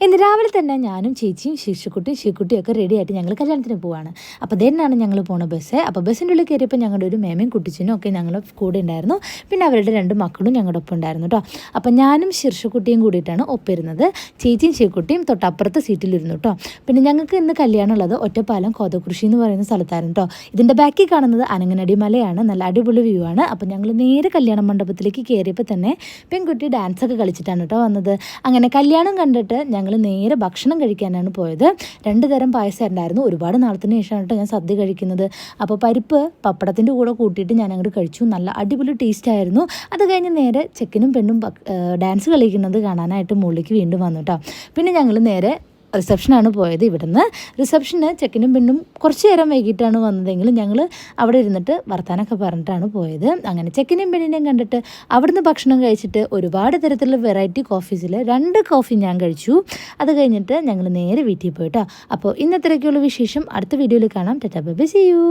ഇന്ന് രാവിലെ തന്നെ ഞാനും ചേച്ചിയും ശീക്കുട്ടിയും ഒക്കെ റെഡി ആയിട്ട് ഞങ്ങൾ കല്യാണത്തിന് പോവാണ്. അപ്പോൾ തന്നെയാണ് ഞങ്ങൾ പോണ ബസ്. അപ്പോൾ ബസ്സിൻ്റെ ഉള്ളിൽ കയറിയപ്പോൾ ഞങ്ങളുടെ ഒരു മേമയും കുട്ടിച്ചനും ഒക്കെ ഞങ്ങളുടെ കൂടെ ഉണ്ടായിരുന്നു. പിന്നെ അവരുടെ 2 മക്കളും ഞങ്ങളുടെ ഒപ്പം ഉണ്ടായിരുന്നു കേട്ടോ. അപ്പോൾ ഞാനും ശീർഷക്കുട്ടിയും കൂടിയിട്ടാണ് ഒപ്പിരുന്നത്. ചേച്ചിയും ശീക്കുട്ടിയും തൊട്ടപ്പുറത്തെ സീറ്റിലിരുന്നു കേട്ടോ. പിന്നെ ഞങ്ങൾക്ക് ഇന്ന് കല്യാണം ഉള്ളത് ഒറ്റപ്പാലം കോതകൃഷി എന്ന് പറയുന്ന സ്ഥലത്തായിരുന്നു കേട്ടോ. ഇതിൻ്റെ ബാക്കിൽ കാണുന്നത് അനങ്ങനടി മലയാണ്. നല്ല അടിപൊളി വ്യൂ ആണ്. അപ്പോൾ ഞങ്ങൾ നേരെ കല്യാണ മണ്ഡപത്തിലേക്ക് കയറിയപ്പോൾ തന്നെ പെൺകുട്ടി ഡാൻസൊക്കെ കളിച്ചിട്ടാണ് കേട്ടോ വന്നത്. അങ്ങനെ കല്യാണം കണ്ടിട്ട് ഞങ്ങൾ നേരെ ഭക്ഷണം കഴിക്കാനാണ് പോയത്. 2 തരം പായസം ഉണ്ടായിരുന്നു. ഒരുപാട് നാളത്തിന് ശേഷമാണ് കേട്ടോ ഞാൻ സദ്യ കഴിക്കുന്നത്. അപ്പോൾ പരിപ്പ് പപ്പടത്തിൻ്റെ കൂടെ കൂട്ടിയിട്ട് ഞാൻ അങ്ങോട്ട് കഴിച്ചു. നല്ല അടിപൊളി ടേസ്റ്റ് ആയിരുന്നു. അത് കഴിഞ്ഞ് നേരെ ചെക്കനും പെണ്ണും ഡാൻസ് കളിക്കുന്നത് കാണാനായിട്ട് മുകളിലേക്ക് വീണ്ടും വന്നു കേട്ടോ. പിന്നെ ഞങ്ങൾ നേരെ റിസപ്ഷനാണ് പോയത്. ഇവിടുന്ന് റിസപ്ഷന് ചെക്കനും പെണ്ണും കുറച്ച് നേരം വൈകിട്ടാണ് വന്നതെങ്കിലും ഞങ്ങൾ അവിടെ ഇരുന്നിട്ട് വർത്താനൊക്കെ പറഞ്ഞിട്ടാണ് പോയത്. അങ്ങനെ ചെക്കനെയും പെണ്ണിനെയും കണ്ടിട്ട് അവിടുന്ന് ഭക്ഷണം കഴിച്ചിട്ട് ഒരുപാട് തരത്തിലുള്ള വെറൈറ്റി കോഫീസിൽ 2 കോഫി ഞാൻ കഴിച്ചു. അത് കഴിഞ്ഞിട്ട് ഞങ്ങൾ നേരെ വീട്ടിൽ പോയിട്ടോ. അപ്പോൾ ഇന്നത്രയ്ക്കുള്ള വിശേഷം അടുത്ത വീഡിയോയിൽ കാണാം. Tata bye bye, see U.